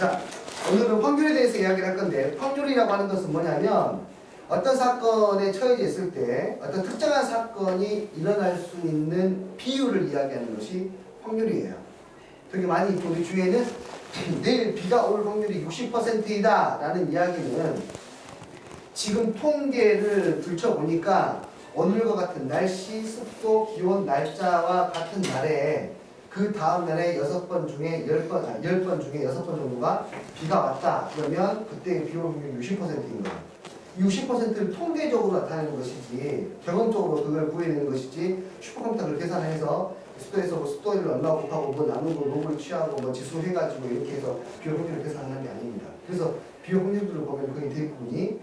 자, 오늘은 확률에 대해서 이야기를 할 건데, 확률이라고 하는 것은 뭐냐면 어떤 사건에 처해져 있을 때 어떤 특정한 사건이 일어날 수 있는 비율을 이야기하는 것이 확률이에요. 되게 많이 있고 우리 주위에는 내일 비가 올 확률이 60%이다 라는 이야기는 지금 통계를 들춰보니까 오늘과 같은 날씨, 습도, 기온, 날짜와 같은 날에 그 다음 날에 6번 중에 10번 중에 6번 정도가 비가 왔다. 그러면 그때 비 올 확률이 60%인 거예요. 60%를 통계적으로 나타내는 것이지 경험적으로 그걸 구해내는 것이지 슈퍼컴퓨터를 계산해서 습도에서 뭐 습도를 얼마 곱하고 뭐 나누고 놈을 취하고 뭐 지수 해가지고 이렇게 해서 비올 확률을 계산하는 게 아닙니다. 그래서 비올 확률들을 보면 거의 대부분이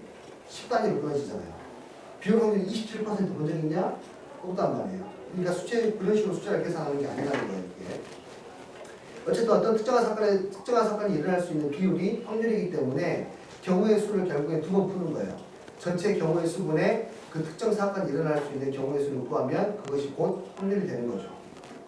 10단위로 끊어지잖아요. 비올 확률이 27%본 적 있냐? 없단 말이에요. 그러니까 그런 식으로 숫자를 계산하는 게 아니라는 거예요. 이게. 어쨌든 어떤 특정한 사건이 일어날 수 있는 비율이 확률이기 때문에 경우의 수를 결국에 2번 푸는 거예요. 전체 경우의 수분에 그 특정 사건이 일어날 수 있는 경우의 수를 구하면 그것이 곧 확률이 되는 거죠.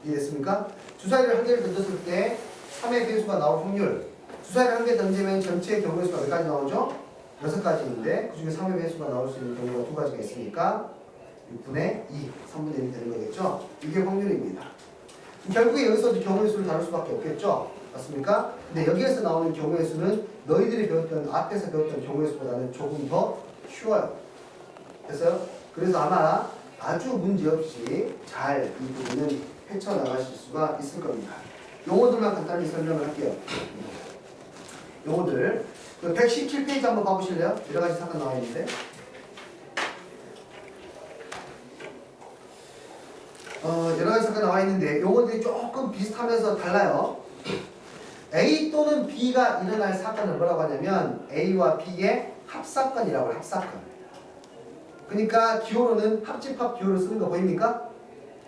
이해됐습니까? 주사위를 1개를 던졌을 때 3의 배수가 나올 확률. 주사위를 1개 던지면 전체 경우의 수가 몇 가지 나오죠? 6가지인데 그 중에 3의 배수가 나올 수 있는 경우가 2가지가 있으니까 6분의 2, 3분의 1이 되는 거겠죠? 이게 확률입니다. 결국에 여기서도 경우의 수를 다룰 수밖에 없겠죠? 맞습니까? 근데 여기에서 나오는 경우의 수는 너희들이 배웠던 앞에서 배웠던 경우의 수보다는 조금 더 쉬워요. 그래서 아마 아주 문제없이 잘 이 부분은 헤쳐나가실 수가 있을 겁니다. 용어들만 간단히 설명을 할게요. 용어들 117페이지 한번 봐보실래요? 여러 가지 사건 나와 있는데 여러 가지 사건 나와 있는데 용어들이 조금 비슷하면서 달라요. A 또는 B가 일어날 사건을 뭐라고 하냐면 A와 B의 합사건이라고 해요. 합사건. 그러니까 기호로는 합집합 기호를 쓰는 거 보입니까?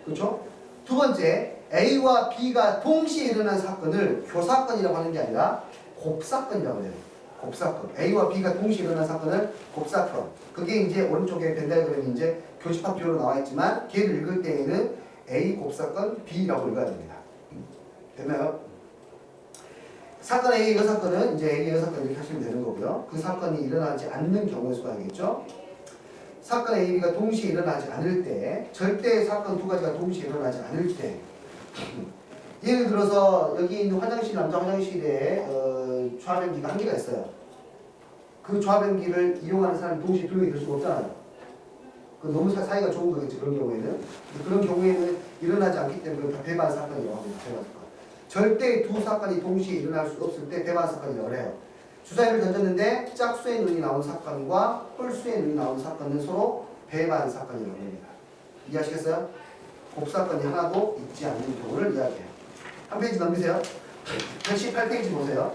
그렇죠? 두 번째, A와 B가 동시에 일어난 사건을 교사건이라고 하는 게 아니라 곱사건이라고 해요. 곱사건. A와 B가 동시에 일어난 사건을 곱사건. 그게 이제 오른쪽에 벤다이그램이 이제 교집합 기호로 나와 있지만 걔를 읽을 때에는 A 곱사건 B라고 읽어야 됩니다. 됐나요? 사건 A 여사건은 이제 A 여사건 이렇게 하시면 되는 거고요. 그 사건이 일어나지 않는 경우의 수가 되겠죠. 사건 A, B가 동시에 일어나지 않을 때, 절대 사건 2가지가 동시에 일어나지 않을 때, 예를 들어서 여기 있는 화장실, 남자 화장실에 좌변기가 1개가 있어요. 그 좌변기를 이용하는 사람이 동시에 2명이 될 수가 없잖아요. 너무 사이가 좋은 거겠지, 그런 경우에는. 그런 경우에는 일어나지 않기 때문에 다 배반 사건이라고 합니다. 배반 사건. 절대 2 사건이 동시에 일어날 수 없을 때 배반 사건이라고 해요. 주사위를 던졌는데 짝수의 눈이 나온 사건과 홀수의 눈이 나온 사건은 서로 배반 사건이라고 합니다. 이해하시겠어요? 곱사건이 하나도 있지 않는 경우를 이야기해요. 한 페이지 넘기세요. 118페이지 보세요.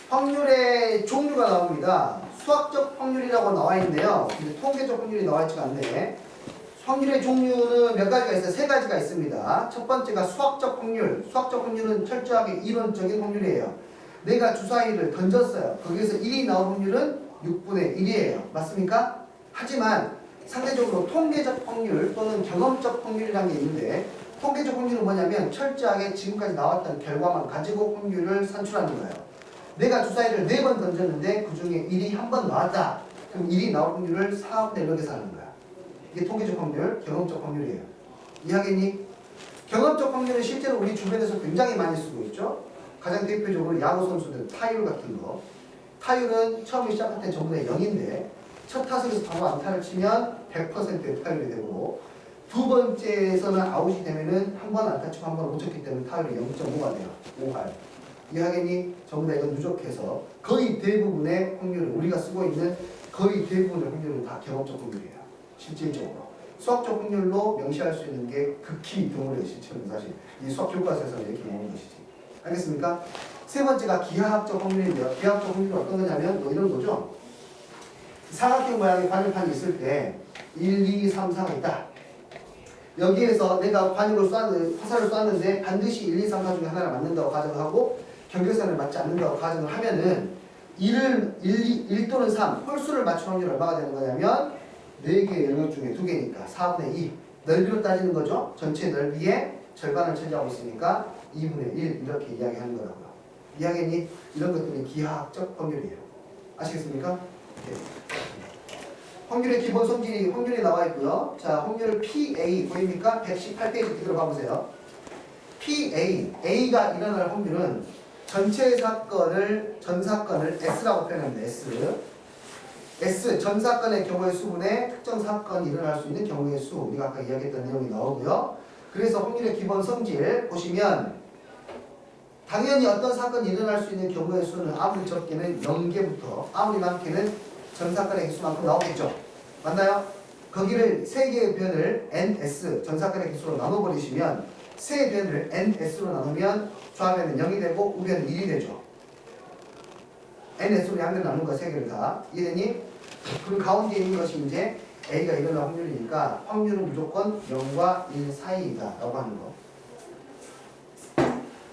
확률의 종류가 나옵니다. 수학적 확률이라고 나와 있는데요. 근데 통계적 확률이 나와 있지가 않네. 확률의 종류는 몇 가지가 있어요? 3가지가 있습니다. 첫 번째가 수학적 확률. 수학적 확률은 철저하게 이론적인 확률이에요. 내가 주사위를 던졌어요. 거기에서 1이 나올 확률은 6분의 1이에요. 맞습니까? 하지만 상대적으로 통계적 확률 또는 경험적 확률이라는 게 있는데 통계적 확률은 뭐냐면 철저하게 지금까지 나왔던 결과만 가지고 확률을 산출하는 거예요. 내가 주사위를 4번 던졌는데 그 중에 1이 한 번 나왔다. 그럼 1이 나올 확률을 4분의 1로 계산하는 거야. 이게 통계적 확률, 경험적 확률이에요. 이해하겠니? 경험적 확률은 실제로 우리 주변에서 굉장히 많이 쓰고 있죠. 가장 대표적으로 야구 선수들 타율 같은 거. 타율은 처음에 시작할 때 전부 다 0인데 첫 타석에서 바로 안타를 치면 100%의 타율이 되고 두 번째에서는 아웃이 되면은 한 번 안타 치고 한 번 못 쳤기 때문에 타율이 0.5가 돼요. 5할. 이해하겠니? 전부 다 이건 누적해서 거의 대부분의 확률을 우리가 쓰고 있는 거의 대부분의 확률은 다 경험적 확률이에요. 실질적으로. 수학적 확률로 명시할 수 있는 게 극히 드물어요. 실제로는 사실. 이 수학 교과서에서는 이렇게 나오는 것이지. 알겠습니까? 세 번째가 기하학적 확률인데요. 기하학적 확률은 어떤 거냐면 뭐 이런 거죠. 사각형 모양의 관열판이 있을 때 1, 2, 3, 4가 있다. 여기에서 내가 화살을 쐈는데 반드시 1, 2, 3, 4 중에 하나를 맞는다고 가정을 하고 경계선을 맞지 않는다고 가정을 하면은 1 또는 3 홀수를 맞출 확률이 얼마가 되는 거냐면 4개의 영역 중에 2개니까 4분의 2 넓이로 따지는 거죠. 전체 넓이의 절반을 차지하고 있으니까 2분의 1 이렇게 이야기하는 거라고요. 이해하겠니? 이런 것들은 기하학적 확률이에요. 아시겠습니까? 네. 확률의 기본 성질이 확률이 나와 있고요. 자, 확률 PA 보입니까? 118페이지 그대로 봐보세요. A가 일어날 확률은 전체 사건을, 전 사건을 S라고 표현합니다. S, 전 사건의 경우의 수분의 특정 사건이 일어날 수 있는 경우의 수. 우리가 아까 이야기했던 내용이 나오고요. 그래서 확률의 기본 성질 보시면 당연히 어떤 사건이 일어날 수 있는 경우의 수는 아무리 적게는 0개부터 아무리 많게는 전 사건의 개수만큼 나오겠죠. 맞나요? 거기를 3개의 변을 NS, 전 사건의 개수로 나눠버리시면 세 변을 NS로 나누면 좌변은 0이 되고 우변은 1이 되죠. NS로 양변 나누는 거 3개를 다. 이해되니? 그럼 가운데 있는 것이 이제 A가 일어날 확률이니까 확률은 무조건 0과 1 사이이다 라고 하는 거.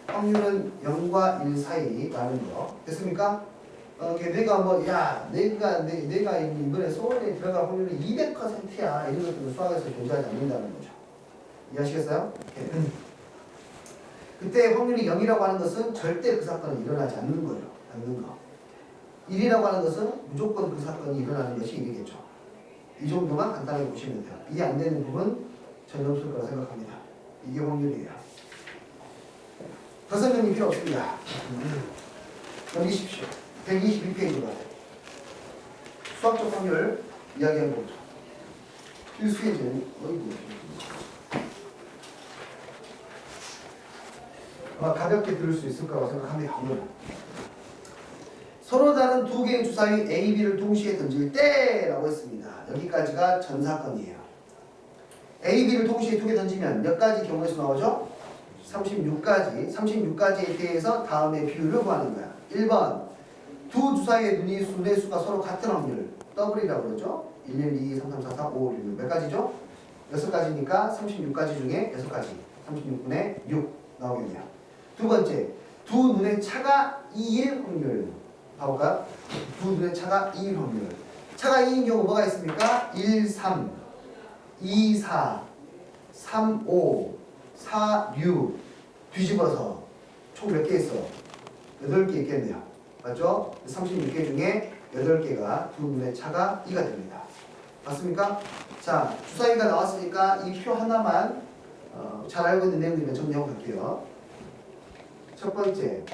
확률은 0과 1 사이라는 거. 됐습니까? 내가 뭐, 야, 내가 이번에 서울에 들어갈 확률은 200%야. 이런 것들은 수학에서 존재하지 않는다는 거죠. 이해하시겠어요? 그때 확률이 0이라고 하는 것은 절대 그 사건은 일어나지 않는 거예요. 않는 거. 1이라고 하는 것은 무조건 그 사건이 일어나는 것이 1이겠죠. 이 정도만 간단하게 보시면 돼요. 이해 안 되는 부분 전혀 없을 거라 생각합니다. 이게 확률이에요. 더 설명이 필요 없습니다. 넘기십시오. 122페이지로 가세요. 수학적 확률 이야기하는 거죠. 필수예제는 아마 가볍게 들을 수 있을 거라고 생각합니다. 서로 다른 두 개의 주사위 A, B를 동시에 던질 때라고 했습니다. 여기까지가 전 사건이에요. A, B를 동시에 두 개 던지면 몇 가지 경우의 수 나오죠? 36가지. 36가지에 대해서 다음의 비율을 구하는 거야. 1번 두 주사위의 눈의 수가 서로 같은 확률 더블이라고 그러죠. 1, 1, 2, 3, 3, 4, 4, 5, 6 몇 가지죠? 6가지니까 36가지 중에 6가지 36분의 6 나오겠네요. 두 번째, 두 눈의 차가 2일 확률 봐볼까요? 두 눈의 차가 2일 확률. 차가 2인 경우 뭐가 있습니까? 1, 3, 2, 4, 3, 5, 4, 6 뒤집어서 총 몇 개 있어? 8개 있겠네요. 맞죠? 36개 중에 8개가 두 눈의 차가 2가 됩니다. 맞습니까? 자, 주사위가 나왔으니까 이 표 하나만 잘 알고 있는 내용들만 정리하고 갈게요. 첫 번째,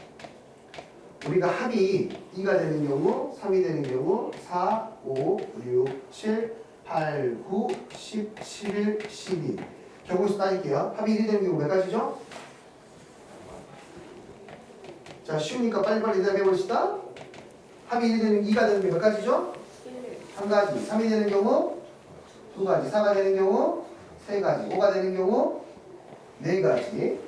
우리가 합이 2가 되는 경우, 3이 되는 경우 4, 5, 6, 7, 8, 9, 10, 11, 12 경우수 따질게요. 합이 1이 되는 경우 몇 가지죠? 자, 쉬우니까 빨리빨리 대답해 봅시다. 합이 1이 되는 2가 되는 게 몇 가지죠? 3가지. 3이 되는 경우 2가지. 4가 되는 경우 3가지. 5가 되는 경우 4가지.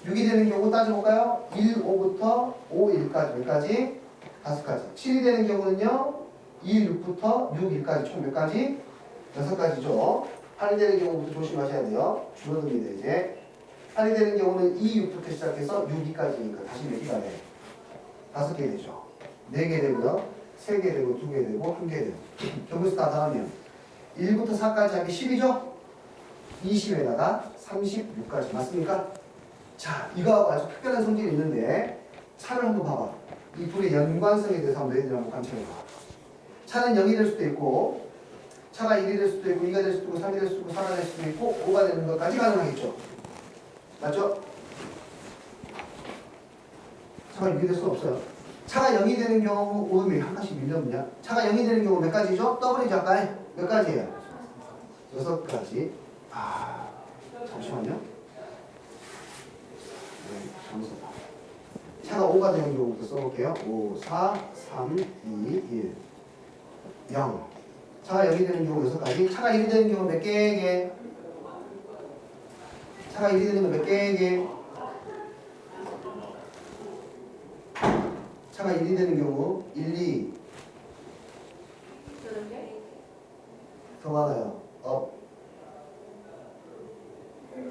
6이 되는 경우 따져볼까요? 1, 5부터 5, 1까지 몇 가지? 5가지. 7이 되는 경우는요 2, 6부터 6, 1까지 총 몇 가지? 6가지죠. 8이 되는 경우부터 조심하셔야 돼요. 줄어듭니다 이제. 8이 되는 경우는 2, 6부터 시작해서 6, 2까지니까 다시 몇 개가 돼? 5개 되죠. 4개 되고요. 3개 되고 2개 되고 1개 되고 경우수 다 더하면 1부터 4까지 하면 10이죠? 20에다가 36까지 맞습니까? 자, 이거하고 아주 특별한 성질이 있는데 차를 한번 봐봐. 이 둘의 연관성에 대해서 한번 너희들 한번 관찰해봐. 차는 0이 될 수도 있고 차가 1이 될 수도 있고 2가 될 수도 있고 3이 될 수도 있고 4가 될 수도 있고 5가 되는 것까지 가능하겠죠. 맞죠? 차가 6이 될 수 없어요. 차가 0이 되는 경우 오음이 한 가지 밀렸냐? 차가 0이 되는 경우 몇 가지죠? 더블이죠 아까 몇 가지예요? 6가지. 아, 잠시만요. 차가 5가 되는 경우부터 써볼게요. 5, 4, 3, 2, 1, 0. 차가 0이 되는 경우 6가지. 차가 1이 되는 경우 몇 개개? 차가 1이 되는 경우 몇 개개? 차가 1이 되는 경우 1, 2 더 많아요. 업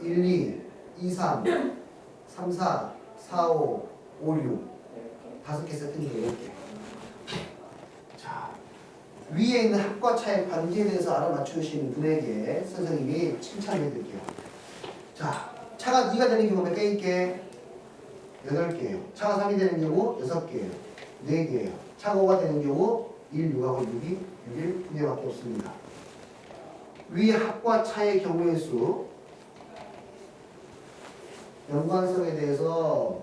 1, 2, 2, 3 3, 4, 4, 5, 5, 6 5개 세트니까 10개. 자, 위에 있는 합과 차의 관계에 대해서 알아맞추시는 분에게 선생님이 칭찬해 드릴게요. 자, 차가 2가 되는 경우 몇 개 있게? 8개예요. 차가 3이 되는 경우 6개예요. 4개예요. 차가 5가 되는 경우 1, 6하고 6이 6일 2개밖에 없습니다. 위 합과 차의 경우의 수 연관성에 대해서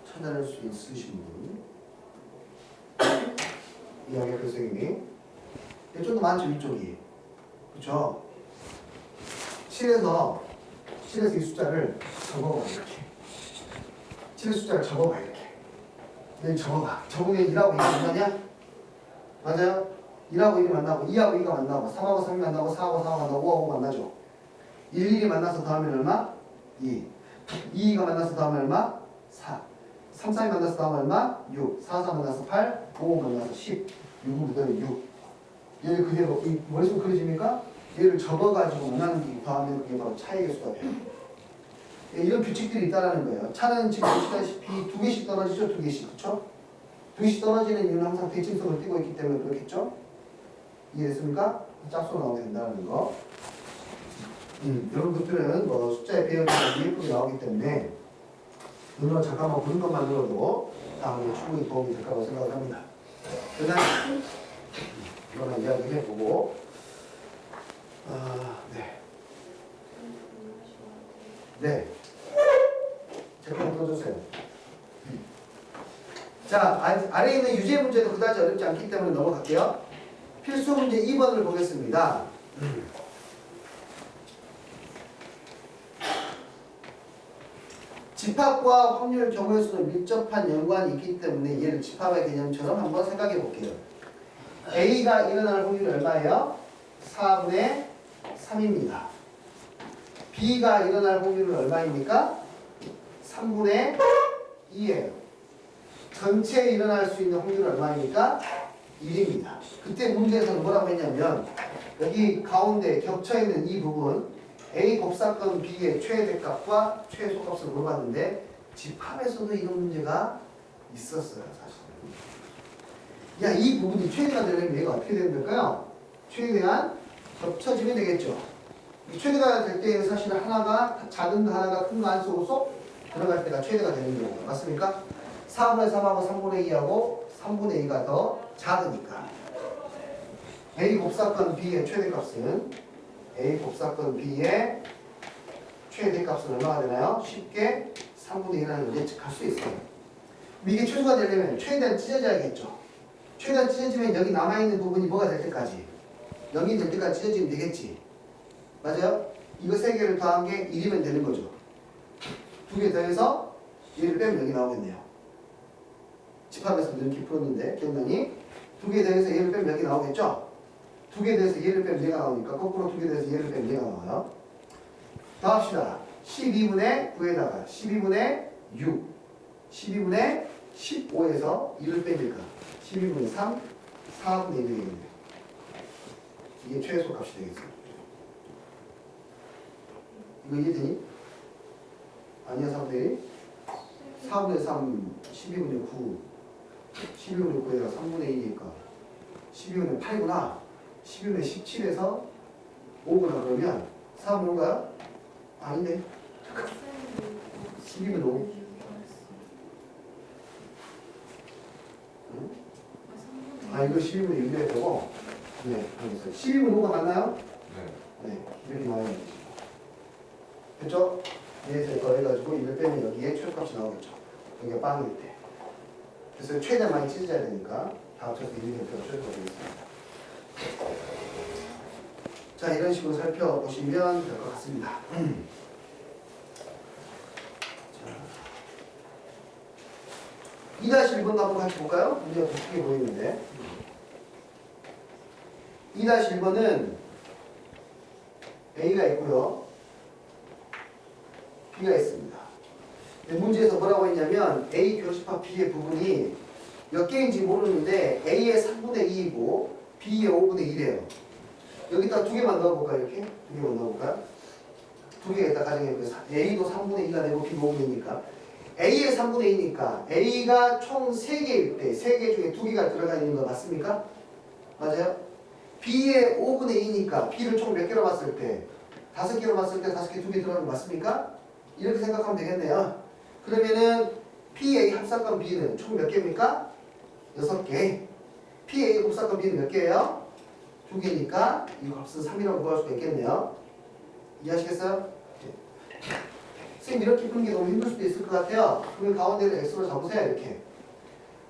찾아낼 수 있으신 분 이야기할 선생님이 좀 더 많죠 위쪽이 그쵸? 7에서 이 숫자를 적어봐 이렇게 7의 숫자를 적어봐 이렇게 여기 적어봐 적으면 1하고 2가 만나냐? 맞아요? 1하고 1이 만나고 2하고 2가 만나고 3하고 3이 만나고 4하고 4가 만나고 5하고 만나죠 1, 1이 만나서 더하면 얼마? 2 2가 만나서 더하면 얼마? 4 3, 4이 만나서 더하면 얼마? 6 4, 4 만나서 8 5 만나서 10 6은 그대로 6 얘를 그대로 머릿속에 그려집니까? 얘를 접어가지고 나누기 더하면 그게 바로 차의 개수가 돼요. 이런 규칙들이 있다는 거예요. 차는 지금 보시다시피 2개씩 떨어지죠? 2개씩. 그쵸? 2개씩 떨어지는 이유는 항상 대칭성을 띠고 있기 때문에 그렇겠죠? 이해됐습니까? 짝수로 나오게 된다는 거. 이런 것들은 뭐 숫자의 배열이 예쁘게 나오기 때문에 눈으로 잠깐만 보는 것만 들어도 다음에 충분히 도움이 될 거라고 생각을 합니다. 그다음 이거는 이야기 해보고 네. 잠깐 들어주세요. 자, 아래에 있는 유제 문제도 그다지 어렵지 않기 때문에 넘어갈게요. 필수 문제 2번을 보겠습니다. 집합과 확률 경우의 수는 밀접한 연관이 있기 때문에 얘를 집합의 개념처럼 한번 생각해 볼게요. A가 일어날 확률이 얼마예요? 4분의 3입니다. B가 일어날 확률은 얼마입니까? 3분의 2예요. 전체에 일어날 수 있는 확률은 얼마입니까? 1입니다. 그때 문제에서는 뭐라고 했냐면 여기 가운데 겹쳐있는 이 부분 A 곱사건 B의 최대값과 최소값을 물어봤는데 집합에서도 이런 문제가 있었어요. 사실은. 야, 이 부분이 최대가 되려면 얘가 어떻게 되는 걸까요? 최대한 겹쳐지면 되겠죠. 이 최대가 될 때에는 사실 하나가 작은 거 하나가 큰 거 안쪽으로 쏙 들어갈 때가 최대가 되는 거예요. 맞습니까? 4분의 3하고 3분의 2하고 3분의 2가 더 작으니까 A 곱사건 B의 최대값은 A 곱사건 B의 최대값은 얼마가 되나요? 쉽게 3분의 1라는 예측할 수 있어요. 이게 최소가 되려면 최대한 찢어져야겠죠. 최대한 찢어지면 여기 남아있는 부분이 뭐가 될 때까지 0이 될 때까지 찢어지면 되겠지. 맞아요? 이거 3개를 더한 게 1이면 되는 거죠. 2개 더해서 얘를 빼면 여기 나오겠네요. 집합에서 이렇게 풀었는데 기억나니? 2개 더해서 얘를 빼면 여기 나오겠죠? 2개 더해서 얘를 빼면 얘가 나오니까 거꾸로 2개 더해서 얘를 빼면 얘가 나와요. 더합시다. 12분의 9에다가 12분의 6 12분의 15에서 1을 빼니까 12분의 3 4분의 1이 되겠네요. 이게 최소 값이 되겠어요. 이거 이해되니? 아니야 3분의 1? 4분의 3 12분의 9 12분의 9에다가 3분의 2니까 12분의 8구나 12분의 17에서 5구나 그러면 4분의 5가요? 아닌데 12분의 5 응? 아 이거 12분의 6이어야 되고 네 알겠어요. 12분의 5가 맞나요? 네 이렇게 나와야 되죠. 됐죠? 얘에서 더해가지고 1을 빼면 여기에 최소값이 나오겠죠. 여기가 빵일 때. 그래서 최대한 많이 찢어져야 되니까 다 합쳐서 1이 되면 최소가 되겠습니다. 자, 이런 식으로 살펴보시면 될 것 같습니다. 자, 2-1번도 한번 같이 볼까요? 문제가 더 크게 보이는데 2-1번은 A가 있고요. B가 있습니다. 문제에서 뭐라고 했냐면 A 교집합 B의 부분이 몇 개인지 모르는데 A의 3분의 2이고 B의 5분의 1이에요. 여기다 2개만 넣어볼까요? 이렇게? 2개만 넣어볼까요? 2개가 있다 가정해보세요. A도 3분의 2가 되고 B도 5분의 2니까 A의 3분의 2니까 A가 총 3개일 때 3개 중에 2개가 들어가 있는 거 맞습니까? 맞아요? B의 5분의 2니까 B를 총 몇 개로 봤을 때 5개로 봤을 때 5개 2개 들어가는 거 맞습니까? 이렇게 생각하면 되겠네요. 그러면은 PA 합사건 B는 총 몇 개입니까? 6개. PA 곱사건 B는 몇 개예요? 2개니까 이 값은 3이라고 구할 수가 있겠네요. 이해하시겠어요? 선생님 이렇게 푸는 게 너무 힘들 수도 있을 것 같아요. 그러면 가운데를 x로 잡으세요. 이렇게.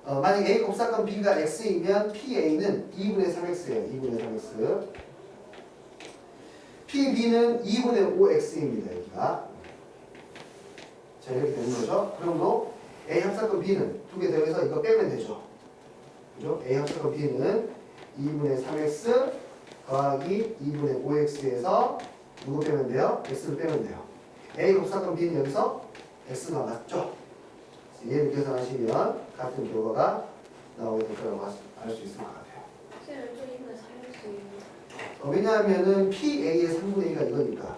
만약 A 곱사건 B가 x이면 PA는 2분의 3x예요. 2분의 3x. PB는 2분의 5x입니다. 여기가. 자, 이렇게 되는 거죠. 그러므로 A 합사건 B는 2개 더해서 이거 빼면 되죠. 그죠? A 합사건 B는 2분의 3x 더하기 2분의 5x에서 누구 빼면 돼요? x를 빼면 돼요. A 곱사건 B는 여기서 x가 맞죠? 얘를 계산하시면 같은 결과가 나오게 될 거라고 알 수 있을 것 같아요. 쌤, 저 이번에 살릴 수 있는. 왜냐하면은 PA의 3분의 2가 이거니까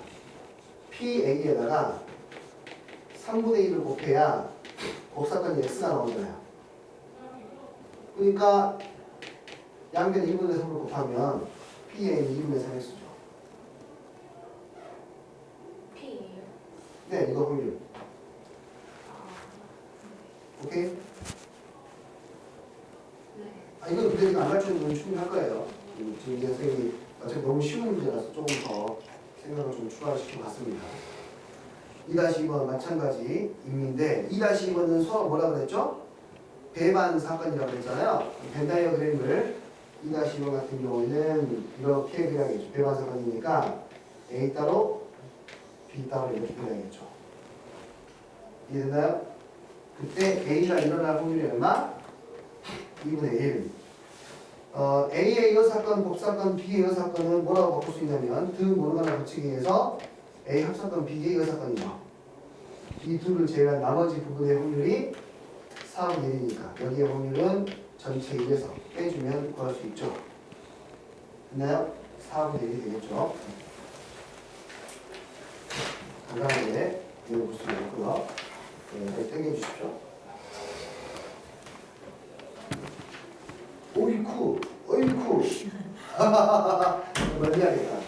PA에다가 3분의 1을 곱해야 곱사건이 x가 나오잖아요. 그러니까 양변 2분의 3을 곱하면 PA는 2분의 3x죠. P예요. 네, 이거 확률. 오케이? 네. 이건 근데 이거 안 가르쳐주면 충분히 할 거예요. 지금 이제 선생님이 어차피 너무 쉬운 문제라서 조금 더 생각을 좀 추가시키고 갔습니다. 2-2번 마찬가지 임인데 2-2번은 수업 뭐라 그랬죠? 배반 사건이라고 그랬잖아요. 벤다이어그램을 2-2번 같은 경우에는 이렇게 그려야겠죠. 배반 사건이니까 A 따로 B 따로 이렇게 그려야겠죠. 이해됐나요? 그때 A가 일어날 확률이 얼마? 2분의 1. A의 이어 사건, 곱사건, B의 이어 사건은 뭐라고 바꿀 수 있냐면 드 모르가나 법칙에서 A 합사건, B의 이어 사건이죠. 이 둘을 제외한 나머지 부분의 확률이 4분의 1이니까 여기의 확률은 전체 1에서 빼주면 구할 수 있죠. 됐나요? 4분의 1이 되겠죠. 간단하게 이해볼 수 있고요. 네, 땡겨주십시오. 어이쿠, 어이쿠. 멀리 하겠다.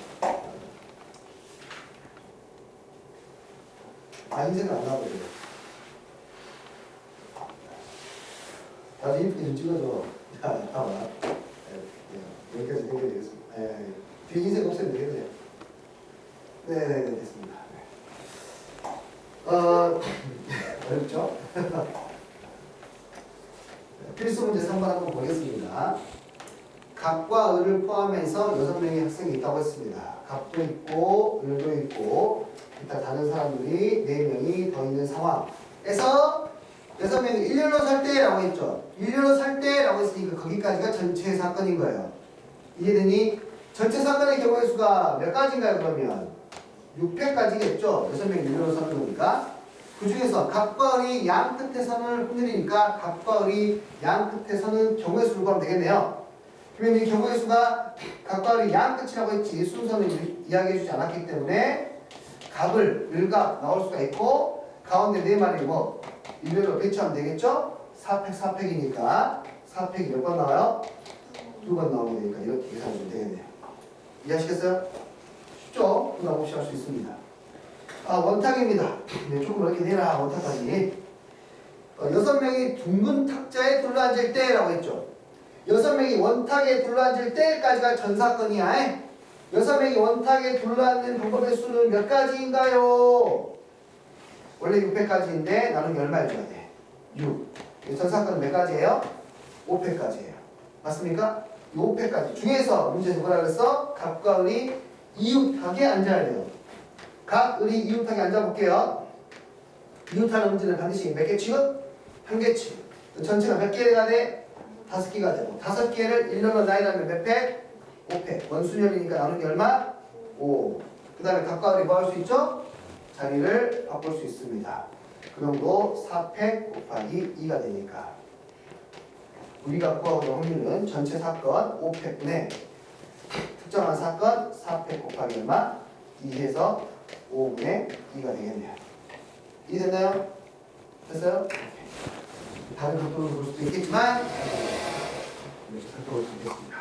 흰색은 안 나거든요. 나도 이쁘게 좀 찍어줘. 자, 봐봐. 여기까지 해결 되겠습니다. 뒤에 흰색 없애면 되겠네요. 네네네, 됐습니다. 어렵죠? 필수 문제 3번 한번 보겠습니다. 갑과 을을 포함해서 6명의 학생이 있다고 했습니다. 갑도 있고 을도 있고 일단 다른 사람들이 4명이 더 있는 상황에서 6명이 일렬로 살 때라고 했죠. 일렬로 살 때라고 했으니까 거기까지가 전체 사건인 거예요. 이해되니? 전체 사건의 경우의 수가 몇 가지인가요? 그러면 6회까지겠죠. 6명이 일렬로 서는 거니까. 그 중에서 갑과 을이 양 끝에 서는 확률이니까 갑과 을이 양 끝에 서는 경우의 수를 구하면 되겠네요. 그러면 이 경우의 수가 갑과 을이 양 끝이라고 했지 순서는 이야기해주지 않았기 때문에 갑을 을갑 나올 수가 있고 가운데 4마리 뭐 일렬로 배치하면 되겠죠? 4팩 4팩이니까 4팩이 몇 번 나와요? 2번 나오게 되니까 이렇게 계산하면 되겠네요. 이해하시겠어요? 쉽죠? 부담 없이 할 수 있습니다. 원탁입니다. 네, 조금 이렇게 내라 원탁까지. 6명이 둥근 탁자에 둘러앉을 때라고 했죠. 6명이 원탁에 둘러앉을 때까지가 전 사건이야. 6명이 원탁에 둘러앉는 방법의 수는 몇 가지인가요? 원래 6회까지인데 나누기 얼마 해줘야 돼? 6. 전 사건은 몇 가지예요? 5회까지예요. 맞습니까? 이 5회까지 중에서 문제 누구라 그랬어? 갑과 을이 이웃하게 앉아야 돼요. 각 을이 이웃하게 앉아볼게요. 이웃하는 문제는 반드시 몇 개 취급? 한 개 취급. 전체가 몇 개가 돼? 5개가 되고 5개를 1년로 나열하면 몇 팩? 5팩. 원순열이니까 나누기 얼마? 5. 그 다음에 각과 을이 뭐 할 수 있죠? 자리를 바꿀 수 있습니다. 그럼도 4팩 곱하기 2가 되니까 우리가 구하고는 확률은 전체 사건 5팩분의 특정한 사건 4팩 곱하기 얼마? 2해서 5분의 2가 되겠네요. 이해됐나요? 됐어요? 다른 각도로 볼 수도 있겠지만 이렇게 살펴볼 수 있겠습니다.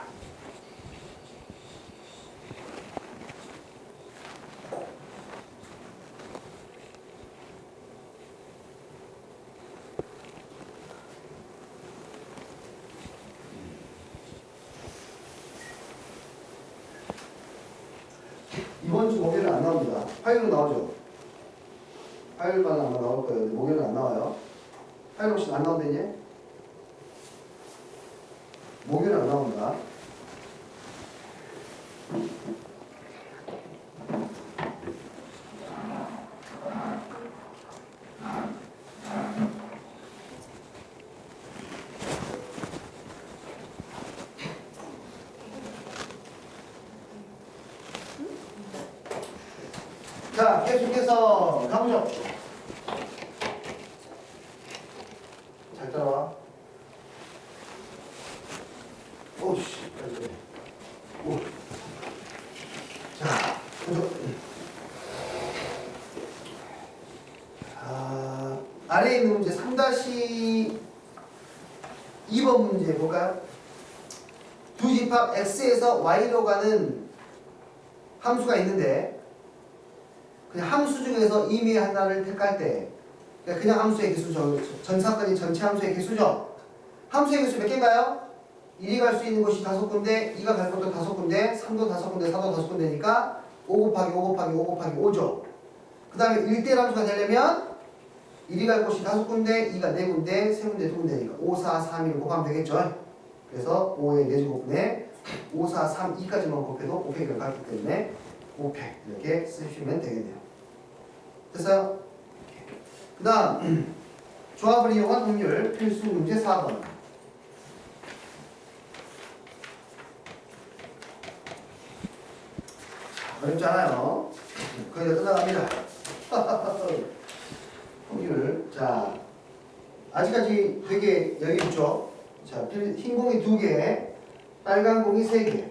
이번 주 목요일은 안 나옵니다. 화요일은 나오죠. 화요일만 아마 나올 거예요. 근데 목요일은 안 나와요. 화요일 혹시 안 나온대 이제? 목요일은 안 나옵니다. 자, 계속해서 가보죠. 잘 따라와. 오씨, 오. 자, 보죠. 아래에 있는 문제 3-2번 문제 볼까요? 두 집합 x에서 y로 가는 함수가 있는데 그냥 함수 중에서 임의 하나를 택할 때 그냥 함수의 개수죠. 전 사건이 전체 함수의 개수죠. 함수의 개수 몇 개인가요? 1이 갈 수 있는 곳이 5군데, 2가 갈 것도 5군데, 3도 5군데, 4도 5군데니까 5 곱하기 5 곱하기 5 곱하기 5죠. 그 다음에 1대1 함수가 되려면 1이 갈 곳이 5군데, 2가 4군데, 3군데 2군데니까 5, 4, 3, 1 곱하면 되겠죠. 그래서 5의 4제곱분에 5, 4, 3, 2까지만 곱해도 5팩을 갔기 때문에 5팩 이렇게 쓰시면 되겠네요. 됐어요? 그 다음 조합을 이용한 확률 필수 문제 4번. 어렵지 않아요. 거의 다 끝나갑니다. 확률. 자, 아직까지 되게 여유 있죠? 자, 흰 공이 2개, 빨간 공이 3개.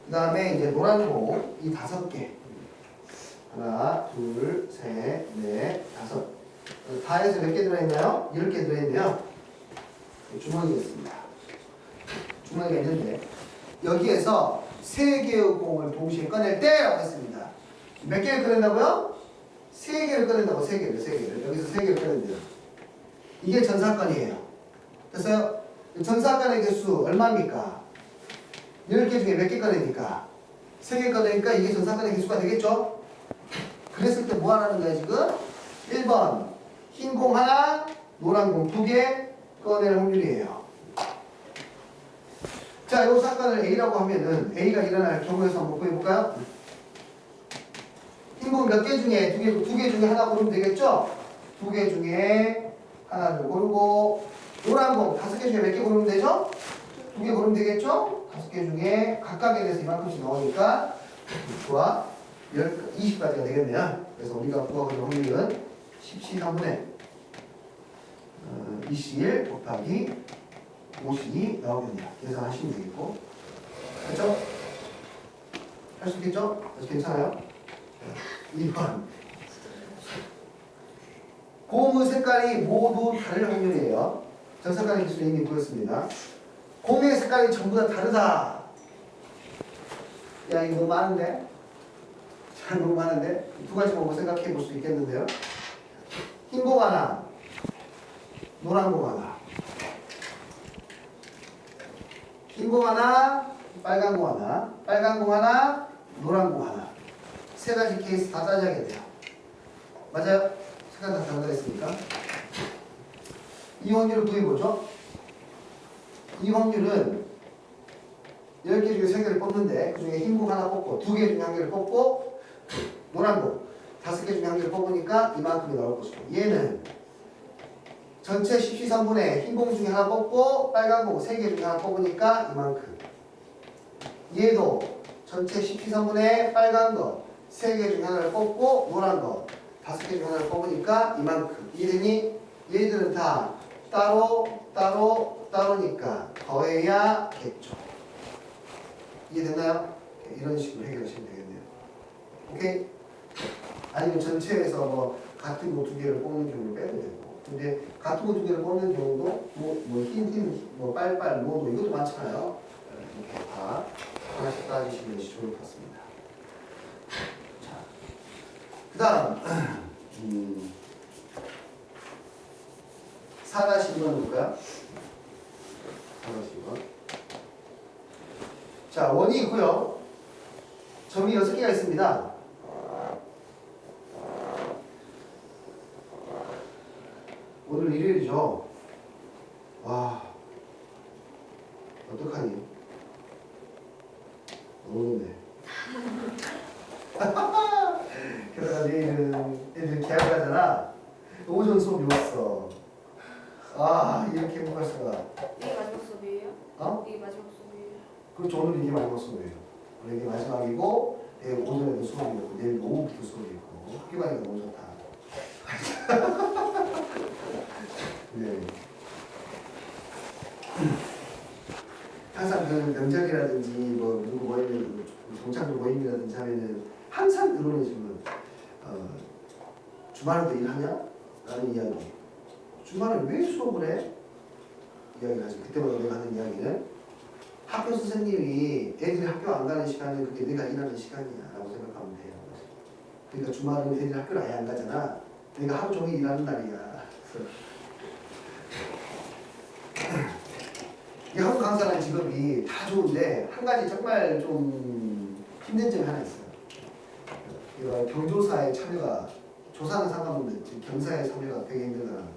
그 다음에 이제 노란 공이 5개. 하나, 둘, 셋, 넷, 5. 다 해서 몇 개 들어있나요? 10개 들어있네요. 주머니가 있습니다. 주머니가 있는데 여기에서 3개의 공을 동시에 꺼낼 때라고 했습니다. 몇 개를 꺼낸다고요? 3개를 꺼낸다고. 3개를. 여기서 3개를 꺼낸대요. 이게 전사건이에요. 됐어요? 전사건의 개수 얼마입니까? 10개 중에 몇 개 꺼내니까? 3개 꺼내니까 이게 전사건의 개수가 되겠죠? 그랬을 때 뭐 하라는 거야 지금? 1번 흰 공 하나, 노란 공 2개 꺼낼 확률이에요. 자, 이 사건을 A라고 하면은 A가 일어날 경우에서 한번 구해볼까요? 흰 공 몇 개 중에 2개 중에 하나 고르면 되겠죠? 2개 중에 하나를 고르고 노란 공 5개 중에 몇 개 고르면 되죠? 2개 고르면 되겠죠? 5개 중에 각각에 대해서 이만큼씩 나오니까 좋아. 20까지가 되겠네요. 그래서 우리가 구하고 있는 확률은 17분의 21 곱하기 52 나오겠네요. 계산하시면 되겠고. 됐죠? 할 수 있겠죠? 괜찮아요? 2번. 곰의 색깔이 모두 다를 확률이에요. 전 색깔의 기술 이미 보였습니다. 곰의 색깔이 전부 다 다르다. 야, 이거 너무 많은데? 잘 너무 많은데? 두 가지 보고 생각해 볼 수 있겠는데요? 흰 공 하나, 노란 공 하나. 흰 공 하나, 빨간 공 하나, 빨간 공 하나, 노란 공 하나. 세 가지 케이스 다 따져야 돼요. 맞아요? 색깔 다 다르다 했으니까. 이 확률을 구해보죠. 이 확률은 10개 중에 3개를 뽑는데 그 중에 흰 공 하나 뽑고 2개 중에 1개를 뽑고 노란 공 5개 중에 1개를 뽑으니까 이만큼이 나올 것이고 얘는 전체 13분의 흰 공 중에 하나 뽑고 빨간 공 3개 중에 하나 뽑으니까 이만큼. 얘도 전체 13분의 빨간 거 3개 중에 하나를 뽑고 노란 거 5개 중에 하나를 뽑으니까 이만큼. 이해되니? 얘들은 다 따로니까 더해야겠죠. 이해됐나요? 이런 식으로 해결하시면 되겠네요. 오케이? 아니면 전체에서 뭐 같은 거 2개를 뽑는 경우를 빼도 되고. 근데 같은 거 2개를 뽑는 경우도 뭐 빨빨, 뭐 이것도 많잖아요. 이렇게 다 하나씩 따지시면 좋을 것 같습니다. 자, 그 다음 4-2번 볼까요? 4-2번. 자, 원이 있고요. 점이 6개가 있습니다. 오늘 일요일이죠. 와, 어떡하니? 너무 좋네. 게다가 내일은 애들 계약을 하잖아. 오전 수업이 왔어. 아, 이렇게 행복할 수가. 이게 마지막 수업이에요? 어? 이게 마지막 수업이에요? 그렇죠. 오늘 이게 마지막 수업이에요. 오늘 이게 마지막이고, 내일 오전에도 수업이 있고, 내일 오후부터 수업이 있고, 학교가니까 너무 좋다. 네. 항상 그 명절이라든지 뭐 누구 모임, 동창들 모임이라든지 하면은 항상 들어오는 질문, 주말에도 일하냐? 라는 이야기. 주말에 왜 수업을 해? 이야기를 하죠. 그때마다 내가 하는 이야기는 학교 선생님이 애들이 학교 안 가는 시간은 그게 내가 일하는 시간이야 라고 생각하면 돼요. 그러니까 주말은 애들이 학교를 아예 안 가잖아. 내가 하루 종일 일하는 날이야. 이 학원 강사라는 직업이 다 좋은데 한 가지 정말 좀 힘든 점이 하나 있어요. 이거 경조사의 참여가, 조사는 상관없는데 경사의 참여가 되게 힘들다는 거.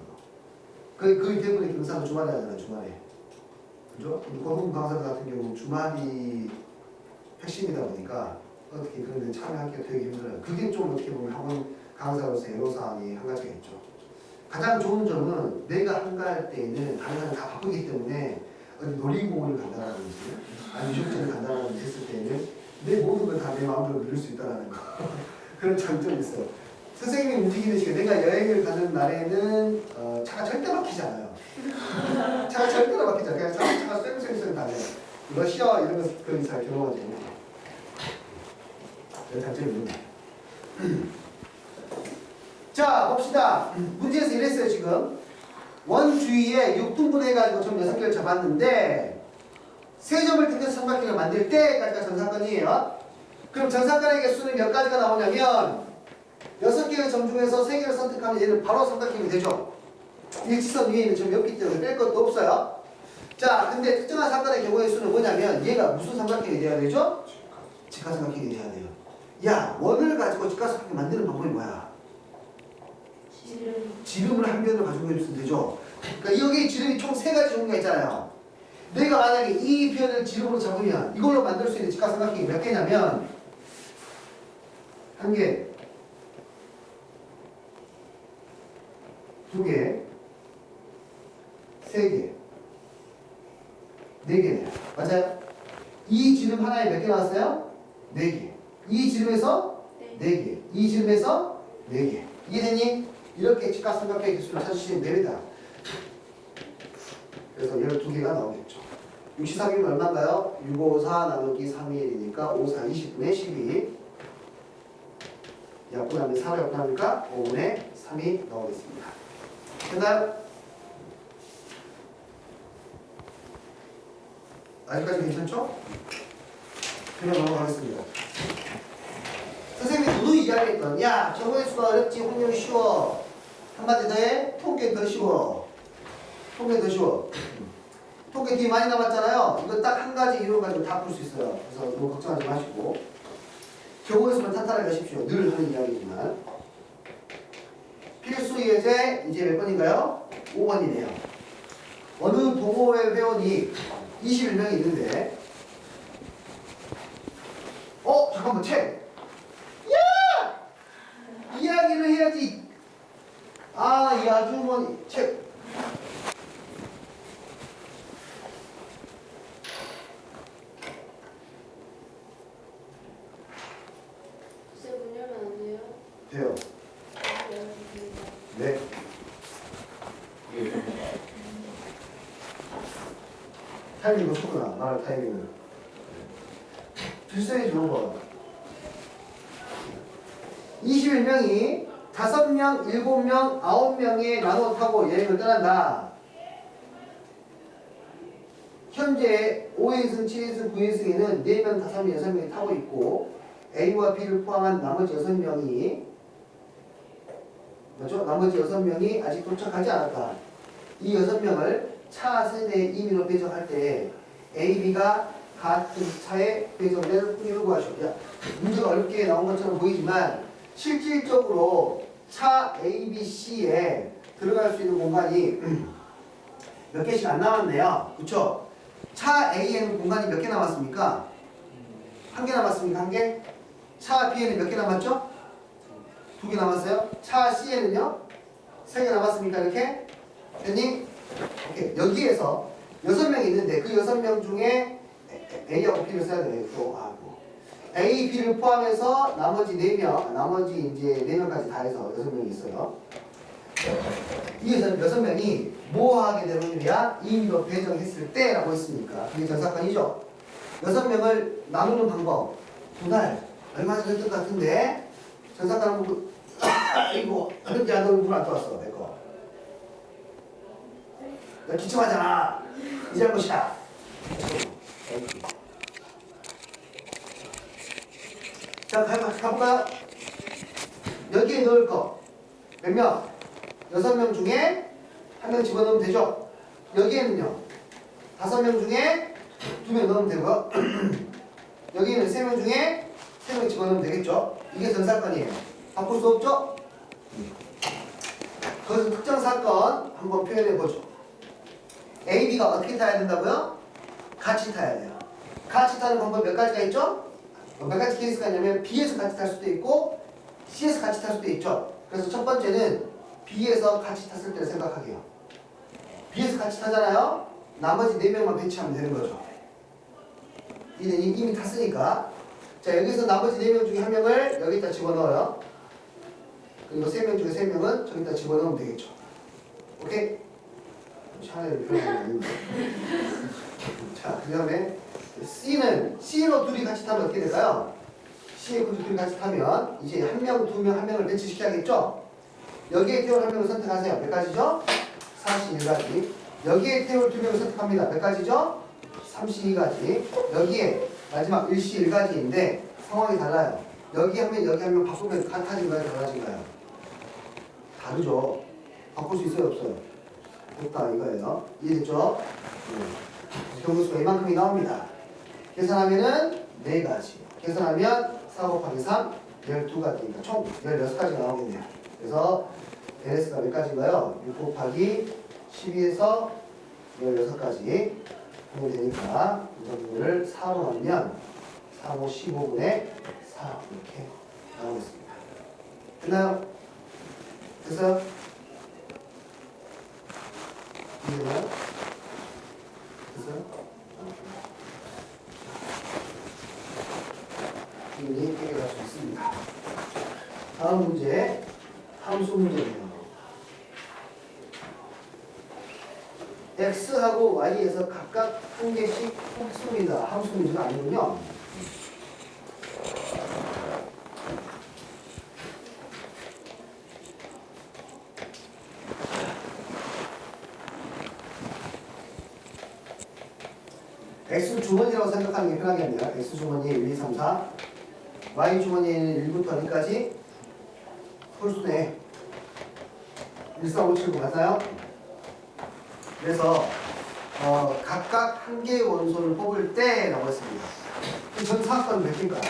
거의 대부분의 경사는 주말에 하잖아요. 주말에. 그죠? 고등 강사들 같은 경우는 주말이 핵심이다 보니까 어떻게 그런 데 참여하기가 되게 힘들어요. 그게 좀 어떻게 보면 학원 강사로서 애로사항이 한 가지가 있죠. 가장 좋은 점은 내가 한가할 때에는 다른 사람이 다 바쁘기 때문에 어디 놀이공원을 간다라든지 아니면 유적지를 간다라든지 했을 때는 내 모든 걸 다 내 마음대로 누릴 수 있다는 거. 그런 장점이 있어요. 선생님이 움직이는 시간, 내가 여행을 가는 날에는 차가 절대 막히지 않아요. 차가 절대로 막히지 않아요. 그냥 차가 쌩쌩쌩 다녀요. 러시아 이런 거 그런 잘 경험하지 못해요. 그런 장점이 있는 거예요. 자, 봅시다. 문제에서 이랬어요, 지금. 원 주위에 6등분 해가지고 점 6개를 잡았는데, 세 점을 뜯겨서 삼각형을 만들 때까지가 전사건이에요. 그럼 전사건의 개수는 몇 가지가 나오냐면, 6개의 점 중에서 3개를 선택하면 얘는 바로 삼각형이 되죠. 일치선 위에 있는 점이 없기 때문에 뺄 것도 없어요. 자, 근데 특정한 사건의 경우의 수는 뭐냐면, 얘가 무슨 삼각형이 돼야 되죠? 직각삼각형이 돼야 돼요. 야, 원을 가지고 직각삼각형 만드는 방법이 뭐야? 지름을 한 변으로 가지고 있으면 되죠. 그러니까 여기 지름이 총 3가지 종류가 있잖아요. 내가 만약에 이 변을 지름으로 잡으면 이걸로 만들 수 있는 직각삼각형이 몇 개냐면 1개, 2개, 3개, 4개네요. 맞아요? 이 지름 하나에 몇 개 나왔어요? 4개. 이 지름에서 4개. 이 지름에서 4개. 이해되니? 이렇게 직각삼각형의 개수를 찾으시면 됩니다. 그래서 12개가 나오겠죠. 64개면 얼마인가요? 654 나누기 3이 1이니까 5, 4, 20분의 12. 약분하면 4를 약분하니까 5분의 3이 나오겠습니다. 됐나요? 아직까지 괜찮죠? 그냥 넘어가겠습니다. 선생님이 누누이 이야기했던, 야, 정의 수가 어렵지, 확률이 쉬워. 한마디 더 해, 통계 더 쉬워. 통계 더 쉬워. 통계 뒤에 많이 남았잖아요. 이거 딱 한 가지 이론 가지고 다 풀 수 있어요. 그래서 너무 걱정하지 마시고. 경우의 수만 탄탄하게 하십시오. 늘 하는 이야기지만. 필수 예제, 이제 몇 번인가요? 5번이네요. 어느 동호회 회원이 21명이 있는데, 잠깐만, 책! 야! 이야기를 해야지. 이 아주머니, 책. 쌤 문 열면 안 돼요? 돼요. 네. 타이밍 놓쳤구나, 말할 타이밍을. 필수의 좋은 거. 21명이 5명, 7명, 9명에 나눠 타고 여행을 떠난다. 현재 5인승, 7인승, 9인승에는 4명, 5명, 6명이 타고 있고 A와 B를 포함한 나머지 6명이 맞죠? 나머지 6명이 아직 도착하지 않았다. 이 6명을 차 세대 임의로 배정할 때 A, B가 같은 차의 배선될 확률을 구하시오. 야, 문제가 어렵게 나온 것처럼 보이지만 실질적으로 차 A, B, C에 들어갈 수 있는 공간이 몇 개씩 안 남았네요. 그쵸? 차 A에는 공간이 몇 개 남았습니까? 한 개 남았습니까? 한 개? 차 B에는 몇 개 남았죠? 두 개 남았어요. 차 C에는요? 세 개 남았습니까? 이렇게? 됐니? 오케이. 여기에서 6명이 있는데 그 6명 중에 A하고 B를 써야 돼요. 또 하고. A, B를 포함해서 나머지 4명, 나머지 이제 4명까지 다 해서 6명이 있어요. 이 6명이 뭐 하게 되는 일이야? 임의로 배정했을 때라고 했으니까 그게 전사건이죠. 6명을 나누는 방법. 분할. 얼마 전에 했던 것 같은데 전사건 보고 아이고 야 너 물 안 떠왔어 내 거. 나 기침하잖아. 이 잘못이야. 자, 가볼까요? 여기에 넣을 거. 몇 명? 6명 중에 1명 집어넣으면 되죠? 여기에는요. 5명 중에 2명 넣으면 되고요. 여기는 3명 중에 3명 집어넣으면 되겠죠? 이게 전사건이에요. 바꿀 수 없죠? 그것은 특정 사건 한번 표현해 보죠. A, B가 어떻게 타야 된다고요? 같이 타야 돼요. 같이 타는 방법 몇 가지가 있죠? 몇 가지 케이스가 있냐면 B에서 같이 탈 수도 있고 C에서 같이 탈 수도 있죠. 그래서 첫 번째는 B에서 같이 탔을 때를 생각하게요. B에서 같이 타잖아요. 나머지 4명만 배치하면 되는 거죠. 이미 탔으니까. 자, 여기서 나머지 4명 중에 1명을 여기다 집어넣어요. 그리고 3명 중에 3명은 저기다 집어넣으면 되겠죠. 오케이? 차라리 별로 아닌데. 자, 그 다음에 C로 둘이 같이 타면 어떻게 될까요? C에 둘이 같이 타면 이제 1명, 2명, 1명을 배치시켜야겠죠? 여기에 태울 1명을 선택하세요. 몇 가지죠? 41가지. 여기에 태울 2명을 선택합니다. 몇 가지죠? 32가지. 여기에 마지막 일시 1가지인데 상황이 달라요. 여기 한 명, 여기 한 명 바꾸면 같아진가요? 달라진가요? 다르죠. 바꿀 수 있어요? 없어요? 없다 이거예요. 이해됐죠? 경우수가 이만큼이 나옵니다. 계산하면은 4가지. 계산하면 4 곱하기 3, 12가지니까 총 16가지가 나오겠네요. 그래서 LS가 몇 가지인가요? 6 곱하기 12에서 16가지 하면 되니까 이거를 4로 하면 4, 5, 15분의 4 이렇게 나오겠습니다. 됐나요? 됐어요? 이해되나요? 됐어요? 충분히 해결할 수 있습니다. 다음 문제, 함수 문제네요. x하고 y에서 각각 한 개씩 곱습니다. 함수 문제가 아니군요. x 주머니라고 생각하는 게 편하겠네요. x 주머니에 1, 2, 3, 4 y 주머니에는 1부터 2까지 홀수네. 1, 4, 5, 7, 9 맞아요? 그래서 각각 한 개의 원소를 뽑을 때라고 했습니다. 전 사건은 몇 개일까요?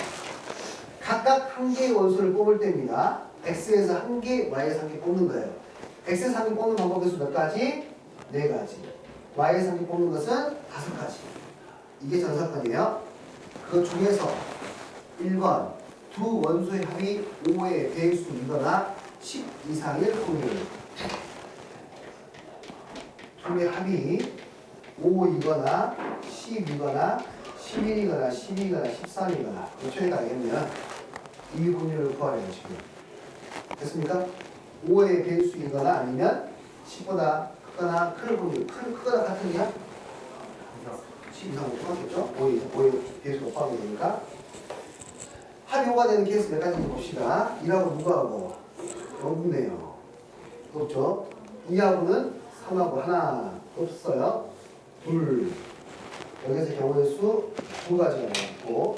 각각 한 개의 원소를 뽑을 때입니다. x에서 한 개, y에서 한 개 뽑는 거예요. x에서 한 개 뽑는 방법의 수 몇 가지? 4가지. y에서 한 개 뽑는 것은 5가지. 이게 전사건이에요. 그 중에서 1번 두 원소의 합이 5의 배수이거나 10 이상일 확률. 둘의 합이 5이거나 10이거나 11이거나 12이거나 13이거나 최대가 알겠네요. 이 확률을 구하래요 지금. 됐습니까? 5의 배수이거나 아니면 10보다 크거나 클 확률. 크거나 같으냐? 10 이상은 똑같겠죠? 5의 배수가 포함이 되니까. 합이 5가 되는 케이스 몇 가지인지 봅시다. 1하고 누구하고? 없네요. 없죠? 2하고는 3하고 하나 없어요. 둘. 여기서 경우의 수 2가지가 나왔고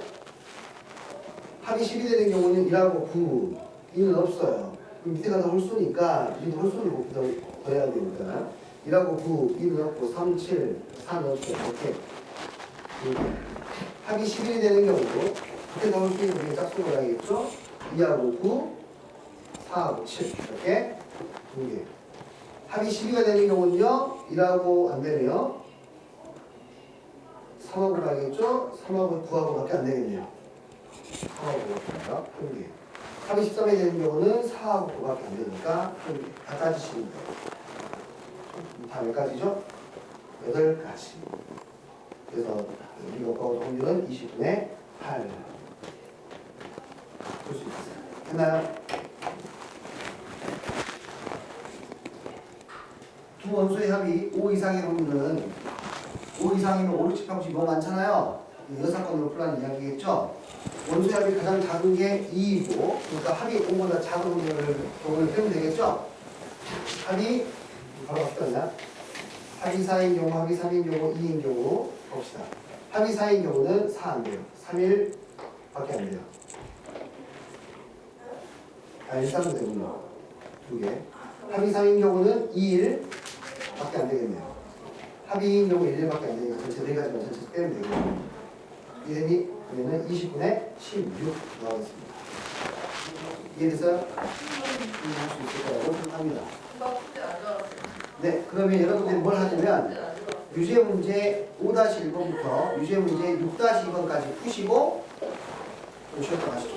합이 10이 되는 경우는 1하고 9. 2는 없어요. 그럼 밑에가 다 홀수니까 2도 홀수를 더해야 되니까 1하고 9, 2는 없고 3, 7, 4는 없어요. 이렇게 합이 11이 되는 경우도 그때 넣을 수 있는 짝수로 가야겠죠? 2하고 9, 4하고 7 이렇게 두 개. 합이 12가 되는 경우는요, 1하고 안 되네요. 3하고 가야겠죠? 3하고 9하고밖에 안 되겠네요. 3하고 한 개. 합이 13이 되는 경우는 4하고 9밖에 안 되니까 한 개. 다 따지시면 돼요. 다 몇 가지죠? 8가지. 그래서 우리 요거 확률은 20분의 8. 볼 수 있어요. 됐나요? 두 원소의 합이 5 이상의 확률은 5 이상이면 5, 6, 7, 8, 9 너무 많잖아요. 이 사건으로 풀라는 이야기겠죠? 원소의 합이 가장 작은 게 2이고 그러니까 합이 5보다 작은 경우를 빼면 되겠죠? 합이 바로 갑시다. 합이 4인 경우, 합이 3인 경우, 2인 경우 봅시다. 합이 4인 경우는 4 안 돼요. 3일밖에 안 돼요. 1,3은 되군요. 두 개. 합이 3인 경우는 2일밖에 안 되겠네요. 합이 2인 경우 1일밖에 안 되니까 전체 4가지만 전체 빼면 되겠네요. 이름이 그러면 20분의 16 나오겠습니다. 이해됐어요? 이해할 수 있을 거라고 생각합니다. 네, 그러면 여러분들이 뭘 하냐면 유제 문제 5-1번부터 유제 문제 6-2번까지 푸시고 쉬었다 가시죠.